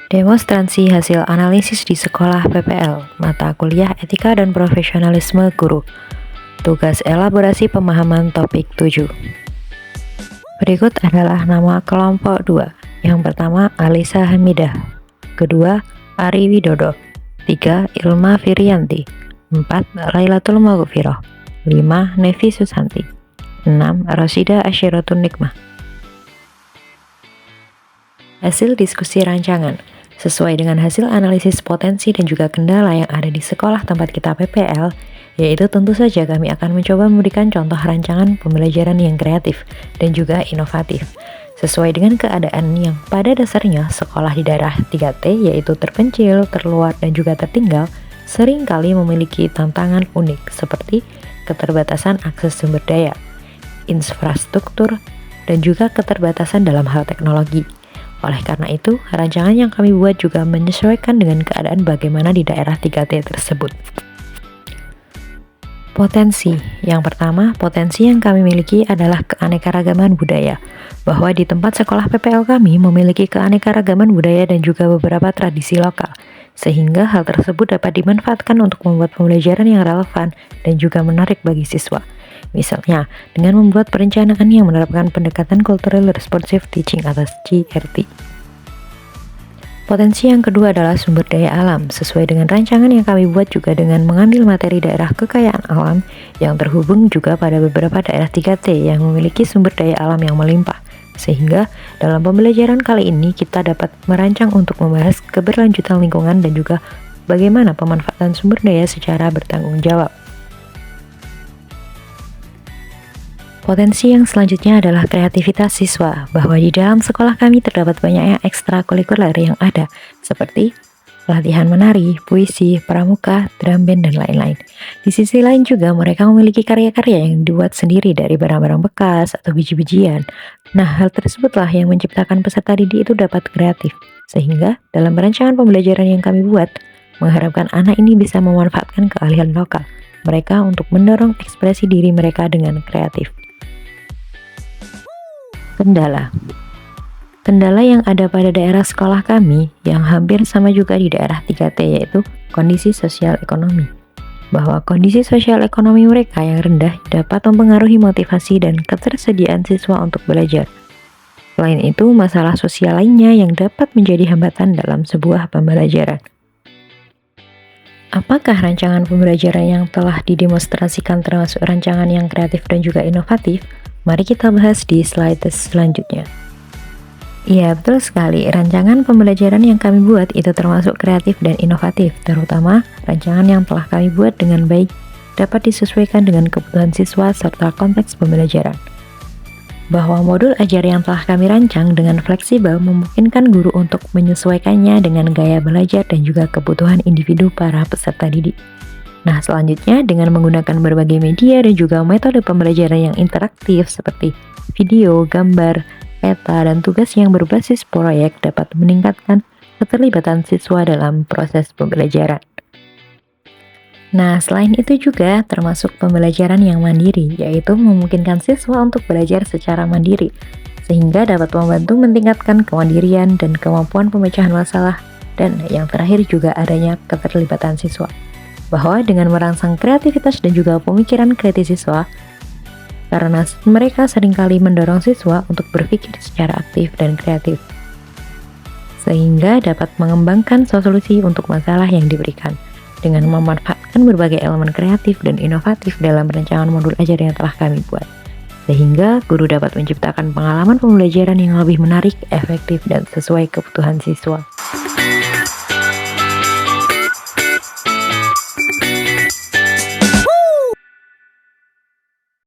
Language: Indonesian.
Demonstrasi hasil analisis di sekolah PPL, mata kuliah etika dan profesionalisme guru. Tugas elaborasi pemahaman topik 7. Berikut adalah nama kelompok 2. Yang pertama, Alisa Hamidah. Kedua, Ari Widodo. 3, Ilma Firianti. 4, Lailatul Maghfirah. 5, Nevi Susanti. 6, Rosida Asyiratun Nikmah. Hasil diskusi rancangan sesuai dengan hasil analisis potensi dan juga kendala yang ada di sekolah tempat kita PPL, yaitu tentu saja kami akan mencoba memberikan contoh rancangan pembelajaran yang kreatif dan juga inovatif sesuai dengan keadaan yang pada dasarnya sekolah di daerah 3T, yaitu terpencil, terluar, dan juga tertinggal, seringkali memiliki tantangan unik seperti keterbatasan akses sumber daya, infrastruktur, dan juga keterbatasan dalam hal teknologi. Oleh karena itu, rancangan yang kami buat juga menyesuaikan dengan keadaan bagaimana di daerah 3T tersebut. Potensi. Yang pertama, potensi yang kami miliki adalah keanekaragaman budaya. Bahwa di tempat sekolah PPL kami memiliki keanekaragaman budaya dan juga beberapa tradisi lokal. Sehingga hal tersebut dapat dimanfaatkan untuk membuat pembelajaran yang relevan dan juga menarik bagi siswa. Misalnya, dengan membuat perencanaan yang menerapkan pendekatan Cultural Responsive Teaching atau CRT. Potensi yang kedua adalah sumber daya alam. Sesuai dengan rancangan yang kami buat juga dengan mengambil materi daerah kekayaan alam yang terhubung juga pada beberapa daerah 3T yang memiliki sumber daya alam yang melimpah. Sehingga dalam pembelajaran kali ini kita dapat merancang untuk membahas keberlanjutan lingkungan dan juga bagaimana pemanfaatan sumber daya secara bertanggung jawab. Potensi yang selanjutnya adalah kreativitas siswa, bahwa di dalam sekolah kami terdapat banyaknya ekstrakurikuler yang ada, seperti latihan menari, puisi, pramuka, drum band, dan lain-lain. Di sisi lain juga mereka memiliki karya-karya yang dibuat sendiri dari barang-barang bekas atau biji-bijian. Nah, hal tersebutlah yang menciptakan peserta didik itu dapat kreatif, sehingga dalam rancangan pembelajaran yang kami buat, mengharapkan anak ini bisa memanfaatkan keahlian lokal mereka untuk mendorong ekspresi diri mereka dengan kreatif. Kendala. Kendala yang ada pada daerah sekolah kami yang hampir sama juga di daerah 3T, yaitu kondisi sosial ekonomi. Bahwa kondisi sosial ekonomi mereka yang rendah dapat mempengaruhi motivasi dan ketersediaan siswa untuk belajar. Selain itu, masalah sosial lainnya yang dapat menjadi hambatan dalam sebuah pembelajaran. Apakah rancangan pembelajaran yang telah didemonstrasikan termasuk rancangan yang kreatif dan juga inovatif? Mari kita bahas di slide selanjutnya. Iya, betul sekali. Rancangan pembelajaran yang kami buat itu termasuk kreatif dan inovatif, terutama rancangan yang telah kami buat dengan baik dapat disesuaikan dengan kebutuhan siswa serta konteks pembelajaran. Bahwa modul ajar yang telah kami rancang dengan fleksibel memungkinkan guru untuk menyesuaikannya dengan gaya belajar dan juga kebutuhan individu para peserta didik. Nah, selanjutnya dengan menggunakan berbagai media dan juga metode pembelajaran yang interaktif seperti video, gambar, peta, dan tugas yang berbasis proyek dapat meningkatkan keterlibatan siswa dalam proses pembelajaran. Nah, selain itu juga termasuk pembelajaran yang mandiri, yaitu memungkinkan siswa untuk belajar secara mandiri, sehingga dapat membantu meningkatkan kemandirian dan kemampuan pemecahan masalah, dan yang terakhir juga adanya keterlibatan siswa. Bahwa dengan merangsang kreativitas dan juga pemikiran kritis siswa, karena mereka seringkali mendorong siswa untuk berpikir secara aktif dan kreatif, sehingga dapat mengembangkan solusi untuk masalah yang diberikan, dengan memanfaatkan berbagai elemen kreatif dan inovatif dalam rancangan modul ajar yang telah kami buat, sehingga guru dapat menciptakan pengalaman pembelajaran yang lebih menarik, efektif, dan sesuai kebutuhan siswa.